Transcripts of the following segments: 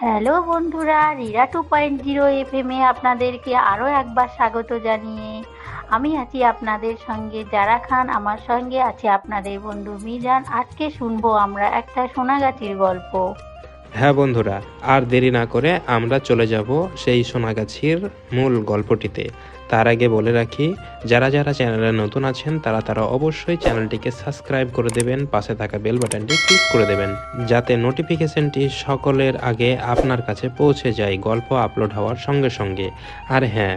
Hello বন্ধুরা, রিরা 2.0 এফএমে আপনাদেরকে আরও একবার স্বাগত জানিয়ে আমি আছি আপনাদের সঙ্গে যারা খান। আমার সঙ্গে আছে আপনাদের বন্ধু মিজান। আজকে শুনবো আমরা একটা সোনাগাছির গল্প। হ্যাঁ বন্ধুরা, আর দেরি না করে আমরা চলে যাব সেই সোনাগাছির মূল গল্পটিতে। তার আগে বলে রাখি, যারা যারা চ্যানেলে নতুন আছেন তারা অবশ্যই চ্যানেলটিকে সাবস্ক্রাইব করে দেবেন, পাশে থাকা বেল বাটনটি ক্লিক করে দেবেন যাতে নোটিফিকেশনটি সকলের আগে আপনার কাছে পৌঁছে যায় গল্প আপলোড হওয়ার সঙ্গে সঙ্গে। আর হ্যাঁ,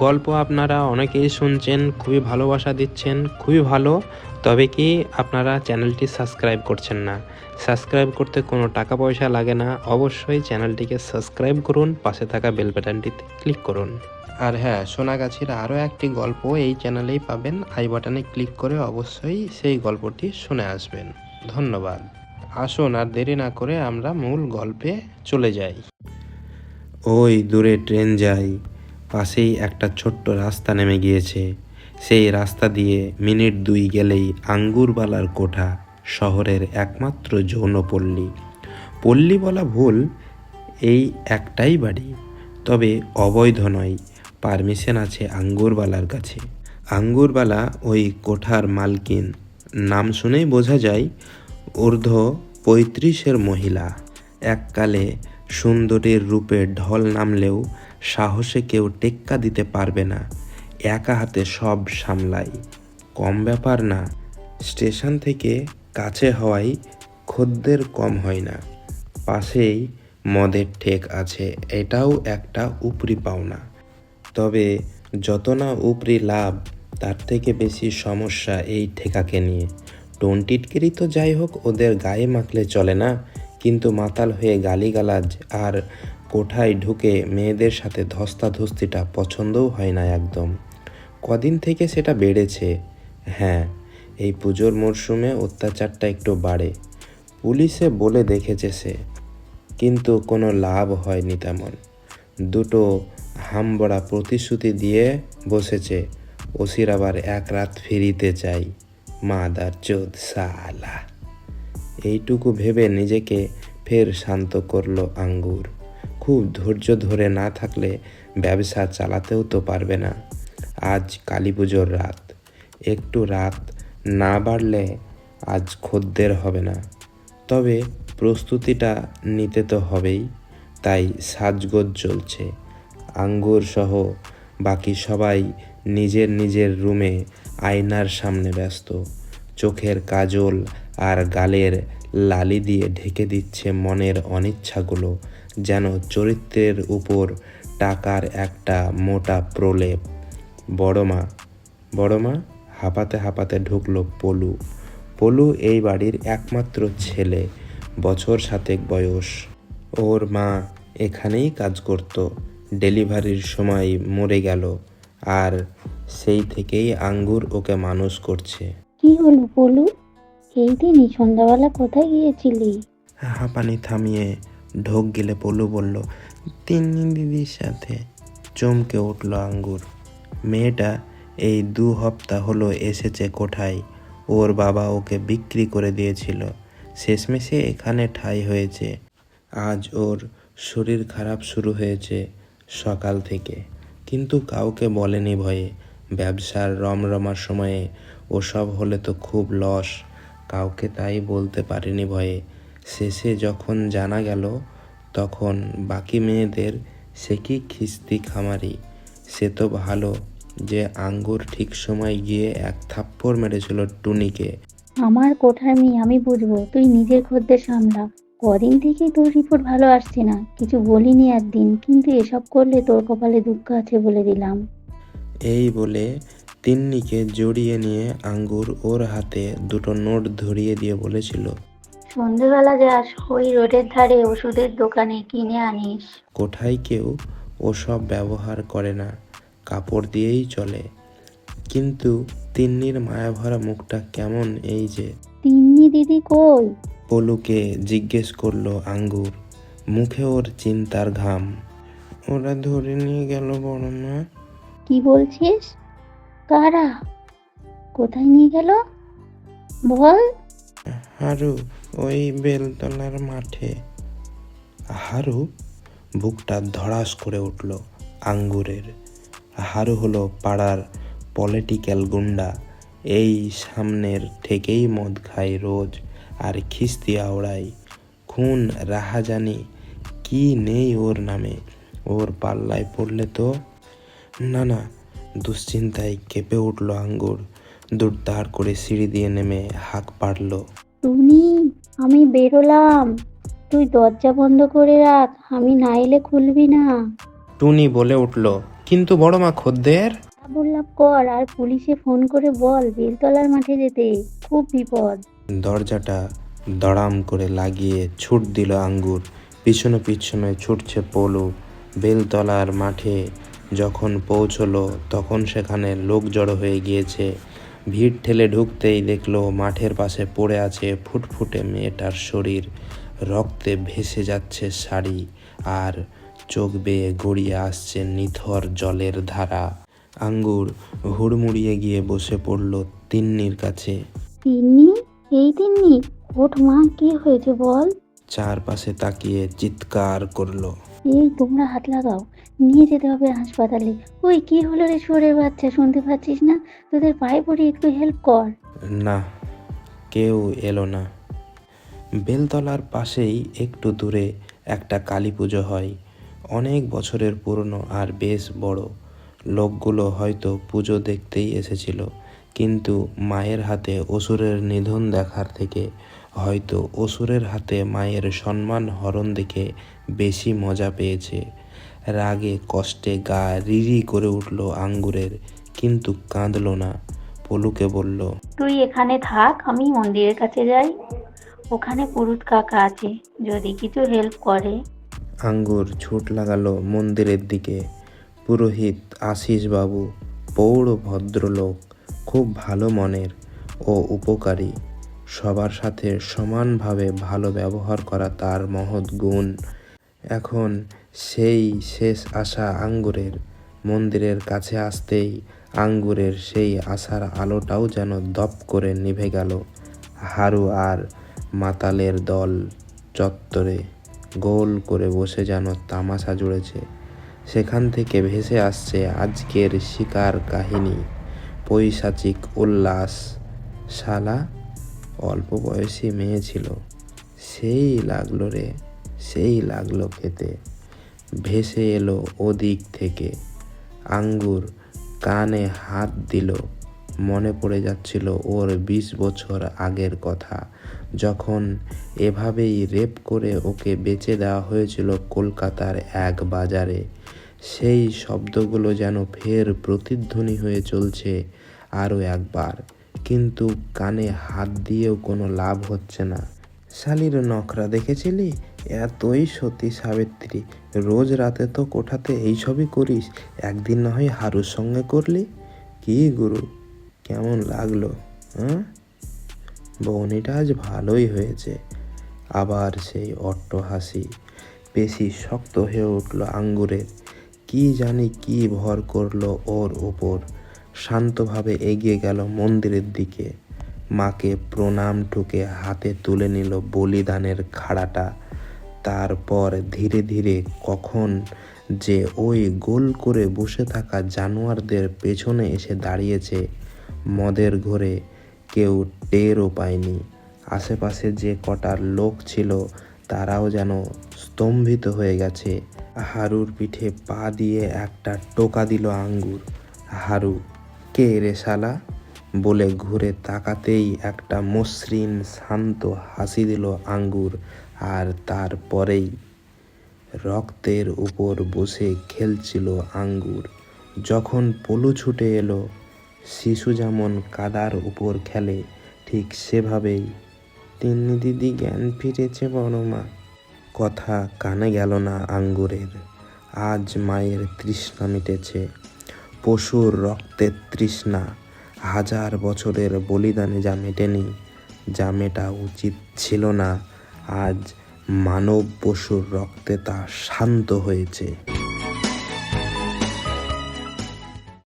গল্প আপনারা অনেকেই শুনছেন, খুবই ভালোবাসা দিচ্ছেন, খুবই ভালো। তবে কি আপনারা চ্যানেলটি সাবস্ক্রাইব করছেন না? সাবস্ক্রাইব করতে কোনো টাকা পয়সা লাগে না, অবশ্যই চ্যানেলটিকে সাবস্ক্রাইব করুন, পাশে থাকা বেল বাটনটিতে ক্লিক করুন। আর হ্যাঁ, সোনাগাছির আরও একটি গল্প এই চ্যানেলেই পাবেন, আই বাটনে ক্লিক করে অবশ্যই সেই গল্পটি শুনে আসবেন। ধন্যবাদ। আসুন আর দেরি না করে আমরা মূল গল্পে চলে যাই। ওই দূরে ট্রেন যায়, পাশেই একটা ছোট্ট রাস্তা নেমে গিয়েছে। সেই রাস্তা দিয়ে মিনিট 2 গেলেই আঙ্গুরবালার কোঠা, শহরের একমাত্র যৌনপল্লী। পল্লী বলা ভুল, এই একটাই বাড়ি, তবে অবৈধ নয়, পারমিশন আছে আঙ্গুরবালার কাছে। আঙ্গুরবালা ওই কোঠার মালকিন, নাম শুনেই বোঝা যায় ঊর্ধ্ব 35-এর মহিলা। এককালে সুন্দরীর রূপে ঢল নামলেও সাহসে কেউ টেক্কা দিতে পারবে না। একা হাতে সব সামলায়, কম ব্যাপার না। স্টেশন থেকে কাছে হওয়ায় খদ্দের কম হয় না। পাশেই মদের ঠেক আছে, এটাও একটা উপরি পাওনা। তবে যত না উপরি লাভ, তার থেকে বেশি সমস্যা এই ঠেকাকে নিয়ে। টিটকিরি তো যাই হোক, ওদের গায়ে মাখলে চলে না, কিন্তু মাতাল হয়ে গালিগালাজ আর কোঠায় ঢুকে মেয়েদের সাথে ধস্তাধস্তিটা পছন্দও হয় না একদম। কদিন থেকে সেটা বেড়েছে। হ্যাঁ, এই পুজোর মরশুমে অত্যাচারটা একটু বাড়ে। পুলিশে বলে দেখেছে সে, কিন্তু কোনো লাভ হয়নি তেমন। দুটো হামবড়া প্রতিশ্রুতি দিয়ে বসেছে, ওসির আবার এক রাত ফিরিতে চাই। মাদার চোদ সালা। এইটুকু ভেবে নিজেকে ফের শান্ত করলো আঙ্গুর। খুব ধৈর্য ধরে না থাকলে ব্যবসা চালাতেও তো পারবে না। আজ কালী পুজোর রাত, একটু রাত না বাড়লে আজ খদ্দের হবে না। তবে প্রস্তুতিটা নিতে তো হবেই, তাই সাজগোজ চলছে। আঙ্গুর সহ বাকি সবাই নিজের নিজের রুমে আয়নার সামনে ব্যস্ত। চোখের কাজল আর গালের লালি দিয়ে ঢেকে দিচ্ছে মনের অনিচ্ছাগুলো, যেন চরিত্রের উপর টাকার একটা মোটা প্রলেপ। বড়মা হাঁপাতে হাঁপাতে ঢুকলো পলু। পলু এই বাড়ির একমাত্র ছেলে, বছর 7 বয়স। ওর মা এখানেই কাজ করত, ডেলিভারির সময় মরে গেল, আর সেই থেকেই আঙ্গুর ওকে মানুষ করছে। কি হলো পলু? এই দিনই সন্ধ্যাবেলা কোথায় গিয়েছিলি? হাঁপানি থামিয়ে ঢোক গিলে পলু বলল, তিন্নি দিদির সাথে। চমকে উঠল আঙ্গুর। মেয়েটা এই 2 হপ্তাহ হলো এসেছে কোঠায়। ওর বাবা ওকে বিক্রি করে দিয়েছিল, শেষমেশে এখানে ঠাঁই হয়েছে। আজ ওর শরীর খারাপ শুরু হয়েছে সকাল থেকে, কিন্তু কাউকে বলেনি ভয়ে। ব্যবসার রমরমার সময়ে ওসব হলে তো খুব লস, কাউকে তাই বলতে পারেনি ভয়ে। শেষে যখন জানা গেল, তখন বাকি মেয়েদের সে কি খিস্তি খামারি। সে তো ভালো যে আঙ্গুর ঠিক সময় গিয়ে এক থাপ্পড় মেরেছিল টুনিকে। আমার কোঠার মেয়ে, আমি বুঝবো, তুই নিজের খদ্দের সামলা। কদিন থেকেই তোর রিপোর্ট ভালো আসছে না, কিছু বলিনি একদিন, কিন্তু এসব করলে তোর কপালে দুঃখ আছে বলে দিলাম। এই বলে তিন্নিকে জড়িয়ে নিয়ে আঙ্গুর ওর হাতে 2টো নোট ধরিয়ে দিয়ে বলেছিল, সন্ধেবেলা যাস ওই রোডের ধারে ওষুধের দোকানে কিনে আনিস। কোঠায় কেউ ওসব ব্যবহার করে না, কাপড় দিয়েই চলে। কিন্তু তিন্নির মায়াভরা মুখটা কেমন এই যে। তিন্নি দিদি কই? পলুকে জিজ্ঞেস করলো আঙ্গুর, মুখে ওর চিন্তার ঘাম। ওরা ধরে নিয়ে গেল বড়মা। কি বলছিস? কারা? কোথায় নিয়ে গেল বল? হারু, ওই বেলতলার মাঠে। হারু? বুকটা ধড়াস করে উঠল আঙ্গুরের। হারু হলো পাড়ার পলিটিক্যাল গুন্ডা, এই সামনের থেকেই মদ খায় রোজ আর খিস্তি আওড়ায়। খুন রাহাজানি কি নেই ওর নামে, ওর পাল্লায় পড়লে তো। না না, দুশ্চিন্তায় কেঁপে উঠল আঙ্গুর। দুড়দাড় করে সিঁড়ি দিয়ে নেমে হাঁক পারল। টুনি, আমি বেরোলাম, তুই দরজা বন্ধ করে রাখ, আমি না এলে খুলবি না। টুনি বলে উঠল, কিন্তু বড় মা খদ্দের। যা বললাম কর, আর পুলিশে ফোন করে বল বেলতলার মাঠে যেতে, খুব বিপদ। দরজাটা দড়াম করে লাগিয়ে ছুট দিল আঙ্গুর। পিছনে পিছনে ছুটছে পলু। বেলতলার মাঠে যখন পৌঁছলো তখন সেখানে লোক জড়ো হয়ে গিয়েছে। ভিড় ঠেলে ঢুকতেই দেখলো মাঠের পাশে পড়ে আছে ফুটফুটে মেয়েটার শরীর। রক্তে ভেসে যাচ্ছে শাড়ি, আর চোখ বেয়ে গড়িয়ে আসছে নিথর জলের ধারা। আঙ্গুর হুড়মুড়িয়ে গিয়ে বসে পড়ল তিন্নির কাছে। তিন্নি, এই তিন্নি, ওঠ মা, কি হয়েছে বল। চারপাশে তাকিয়ে চিৎকার করলো। এই তোমরা হাত লাগাও, নিয়ে যেতে হবে হাসপাতালে। ওই কি হলো রে শুয়োরের বাচ্চা, শুনতে পাচ্ছিস না? তোদের পায়ে পড়ি, একটু হেল্প কর। না, কেউ এলো না। বেলতলার পাশেই একটু দূরে একটা কালী পুজো হয়, অনেক বছরের পুরনো আর বেশ বড়। লোকগুলো হয়তো পুজো দেখতেই এসেছিল, কিন্তু মায়ের হাতে অসুরের নিধন দেখার থেকে হয়তো অসুরের হাতে মায়ের সম্মান হরণ দেখে বেশি মজা পেয়েছে। রাগে কষ্টে গা রিরি করে উঠল আঙ্গুরের, কিন্তু কাঁদল না। পলুকে বলল, তুই এখানে থাক, আমি মন্দিরের কাছে যাই, ওখানে পুরুত কাকা আছে, যদি কিছু হেল্প করে। আঙ্গুর ছুট লাগালো মন্দিরের দিকে। পুরোহিত আশিস বাবু প্রৌঢ় ভদ্রলোক, খুব ভালো মনের ও উপকারী। সবার সাথে সমানভাবে ভালো ব্যবহার করা তার মহৎ গুণ। এখন সেই শেষ আশা আঙ্গুরের। মন্দিরের কাছে আসতেই আঙ্গুরের সেই আশার আলোটাও যেন দপ করে নিভে গেল। হারু আর মাতালের দল চত্বরে গোল করে বসে যেন তামাশা জুড়েছে। সেখান থেকে ভেসে আসছে আজকের শিকার কাহিনী, পৈশাচিক উল্লাস। শালা অল্প বয়সী মেয়ে ছিল, সেই লাগলো রে, সেই লাগলো খেতে। ভেসে এলো ওদিক থেকে। আঙ্গুর কানে হাত দিল। মনে পড়ে যাচ্ছিল ওর 20 বছর আগের কথা, যখন এভাবেই রেপ করে ওকে বেচে দেওয়া হয়েছিল কলকাতার এক বাজারে। সেই শব্দগুলো যেন ফের প্রতিধ্বনি হয়ে চলছে আরও একবার, কিন্তু কানে হাত দিয়েও কোনো লাভ হচ্ছে না। শালির নখরা দেখেছিলি? এতই সতী সাবিত্রী, রোজ রাতে তো কোঠাতে এইসবই করিস, একদিন না হয় হারুর সঙ্গে করলি। কি গুরু, কেমন লাগলো? হ্যাঁ, বউনিটা আজ ভালোই হয়েছে। আবার সেই অট্ট হাসি। পেশি শক্ত হয়ে উঠল আঙ্গুরের। কি জানি কি ভর করলো ওর ওপর। শান্তভাবে এগিয়ে গেল মন্দিরের দিকে। মাকে প্রণাম ঠুকে হাতে তুলে নিল বলিদানের খাড়াটা। তারপর ধীরে ধীরে কখন যে ওই গোল করে বসে থাকা জানোয়ারদের পেছনে এসে দাঁড়িয়েছে মদের ঘরে, কেউ টেরও পায়নি। আশেপাশে যে কটার লোক ছিল তারাও যেন স্তম্ভিত হয়ে গেছে। হারুর পিঠে পা দিয়ে একটা টোকা দিল আঙ্গুর। হারু, কে রে শালা বলে ঘুরে তাকাতেই একটা মসৃণ শান্ত হাসি দিল আঙ্গুর। আর তারপরেই রক্তের উপর বসে খেলছিল আঙ্গুর। যখন পলু ছুটে এলো, শিশু যেমন কাদার উপর খেলে ঠিক সেভাবেই তিন্নি দিদি জ্ঞান ফিরেছে বড় মা। কথা কানে গেল না আঙ্গুরের। আজ মায়ের তৃষ্ণা মিটেছে, পশুর রক্তের তৃষ্ণা। 1000 বছরের বলিদানে যা মেটেনি, যা মেটা উচিত ছিল না, আজ মানব পশুর রক্তে তা শান্ত হয়েছে।